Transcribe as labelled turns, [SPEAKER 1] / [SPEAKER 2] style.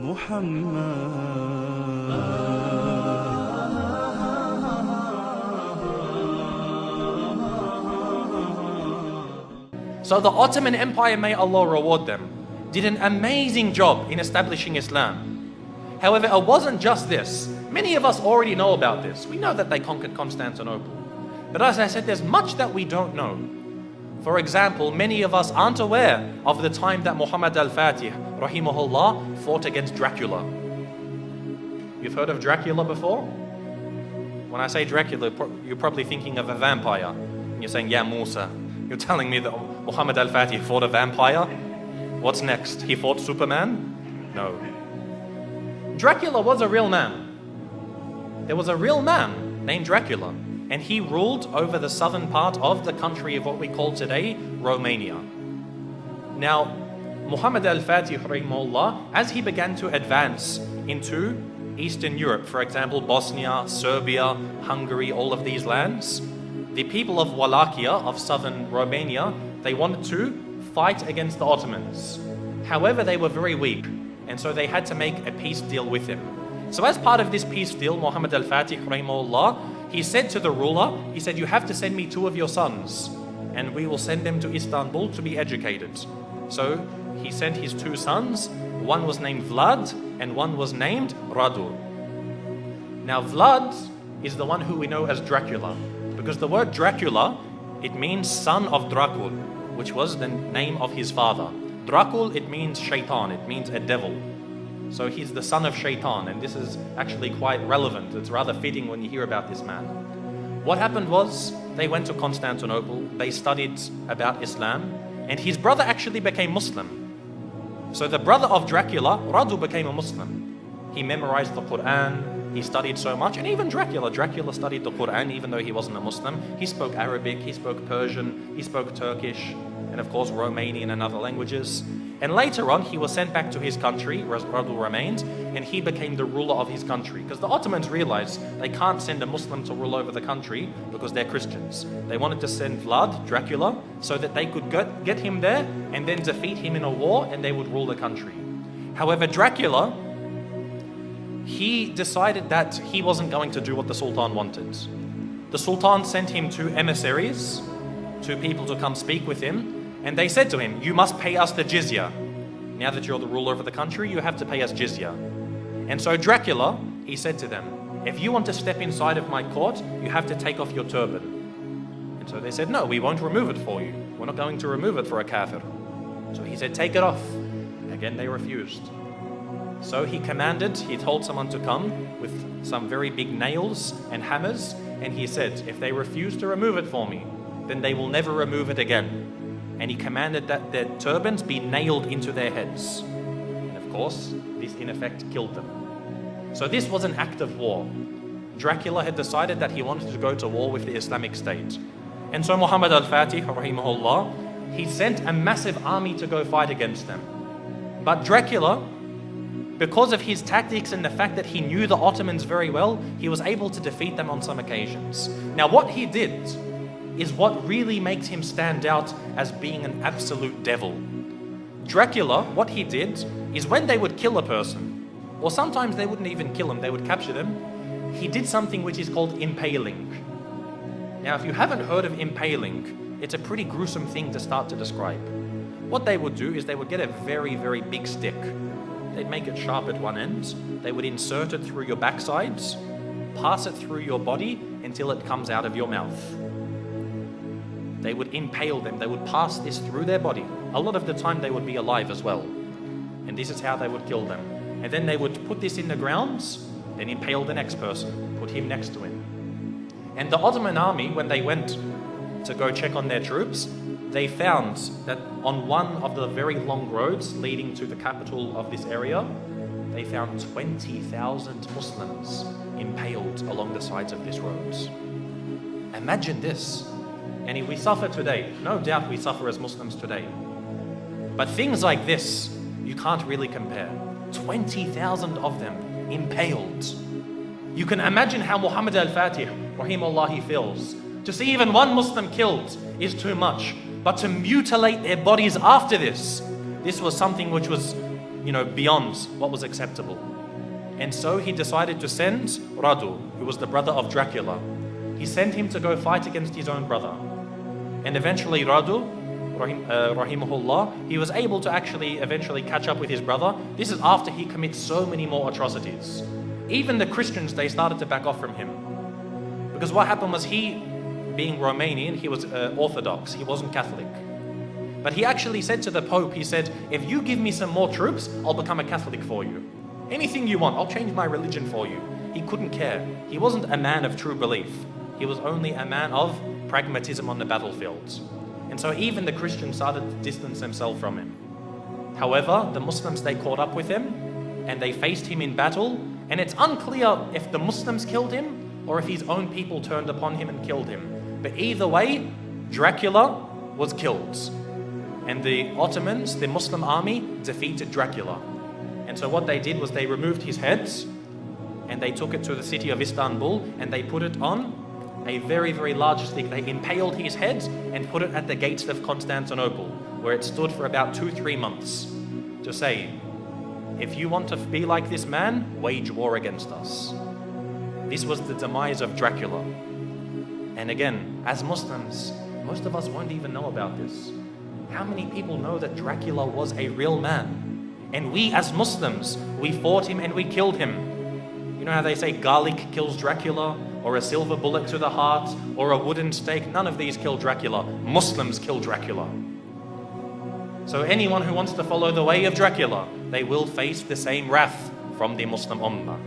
[SPEAKER 1] So the Ottoman Empire, may Allah reward them, did an amazing job in establishing Islam. However, it wasn't just this. Many of us already know about this. We know that they conquered Constantinople. But as I said, there's much that we don't know. For example, many of us aren't aware of the time that Muhammad al-Fatih, rahimahullah, fought against Dracula. You've heard of Dracula before? When I say Dracula, you're probably thinking of a vampire. And you're saying, yeah, Musa. You're telling me that Muhammad al-Fatih fought a vampire? What's next? He fought Superman? No. Dracula was a real man. There was a real man named Dracula, and he ruled over the southern part of the country of what we call today Romania. Now, Muhammad al-Fatih, rahimahullah, as he began to advance into Eastern Europe, for example, Bosnia, Serbia, Hungary, all of these lands, the people of Wallachia, of southern Romania, they wanted to fight against the Ottomans. However, they were very weak, and so they had to make a peace deal with him. So as part of this peace deal, Muhammad al-Fatih, rahimahullah, he said to the ruler, he said, you have to send me 2 of your sons, and we will send them to Istanbul to be educated. So he sent his 2 sons. One was named Vlad, and one was named Radu. Now Vlad is the one who we know as Dracula, because the word Dracula, it means son of Drakul, which was the name of his father. Drakul, it means shaitan, it means a devil. So he's the son of shaitan, and this is actually quite relevant. It's rather fitting when you hear about this man. What happened was, they went to Constantinople, they studied about Islam, and his brother actually became Muslim. So the brother of Dracula, Radu, became a Muslim. He memorized the Quran, he studied so much, and even Dracula studied the Quran even though he wasn't a Muslim. He spoke Arabic, he spoke Persian, he spoke Turkish, and of course Romanian and other languages. And later on, he was sent back to his country, where Radu remained, and he became the ruler of his country. Because the Ottomans realized they can't send a Muslim to rule over the country because they're Christians. They wanted to send Vlad, Dracula, so that they could get him there and then defeat him in a war, and they would rule the country. However, Dracula, he decided that he wasn't going to do what the Sultan wanted. The Sultan sent him 2 emissaries, 2 people to come speak with him, and they said to him, you must pay us the jizya. Now that you're the ruler of the country, you have to pay us jizya. And so Dracula, he said to them, if you want to step inside of my court, you have to take off your turban. And so they said, no, we won't remove it for you. We're not going to remove it for a kafir. So he said, take it off. Again, they refused. So he told someone to come with some very big nails and hammers, and he said, if they refuse to remove it for me, then they will never remove it again. And he commanded that their turbans be nailed into their heads. And of course, this in effect killed them. So this was an act of war. Dracula had decided that he wanted to go to war with the Islamic State. And so Muhammad al-Fatih, rahimahullah, he sent a massive army to go fight against them. But Dracula, because of his tactics and the fact that he knew the Ottomans very well, he was able to defeat them on some occasions. Now what he did is what really makes him stand out as being an absolute devil. Dracula, what he did is when they would kill a person, or sometimes they wouldn't even kill them, they would capture them, he did something which is called impaling. Now if you haven't heard of impaling, it's a pretty gruesome thing to start to describe. What they would do is they would get a very, very big stick. They'd make it sharp at one end, they would insert it through your backsides, pass it through your body until it comes out of your mouth. They would impale them, they would pass this through their body. A lot of the time they would be alive as well. And this is how they would kill them. And then they would put this in the ground, then impale the next person, put him next to him. And the Ottoman army, when they went to go check on their troops, they found that on one of the very long roads leading to the capital of this area, they found 20,000 Muslims impaled along the sides of this road. Imagine this. And we suffer today. No doubt we suffer as Muslims today. But things like this, you can't really compare. 20,000 of them impaled. You can imagine how Muhammad al-Fatih, rahimahullah, he feels. To see even one Muslim killed is too much. But to mutilate their bodies after this was something which was beyond what was acceptable. And so he decided to send Radu, who was the brother of Drakula. He sent him to go fight against his own brother. And eventually Radu, rahimahullah, he was able to actually eventually catch up with his brother. This is after he commits so many more atrocities. Even the Christians, they started to back off from him. Because what happened was he, being Romanian, he was Orthodox, he wasn't Catholic. But he actually said to the Pope, he said, if you give me some more troops, I'll become a Catholic for you. Anything you want, I'll change my religion for you. He couldn't care. He wasn't a man of true belief. He was only a man of pragmatism on the battlefield. And so even the Christians started to distance themselves from him. However, the Muslims, they caught up with him and they faced him in battle. And it's unclear if the Muslims killed him or if his own people turned upon him and killed him. But either way, Drakula was killed. And the Ottomans, the Muslim army, defeated Drakula. And so what they did was they removed his heads and they took it to the city of Istanbul and they put it on a very, very large stick. They impaled his head and put it at the gates of Constantinople, where it stood for about 2-3 months to say, if you want to be like this man, wage war against us. This was the demise of Drakula. And again, as Muslims, most of us won't even know about this. How many people know that Drakula was a real man? And we as Muslims, we fought him and we killed him. You know how they say garlic kills Drakula, or a silver bullet to the heart, or a wooden stake? None of these kill Drakula. Muslims kill Drakula. So anyone who wants to follow the way of Drakula, they will face the same wrath from the Muslim Ummah.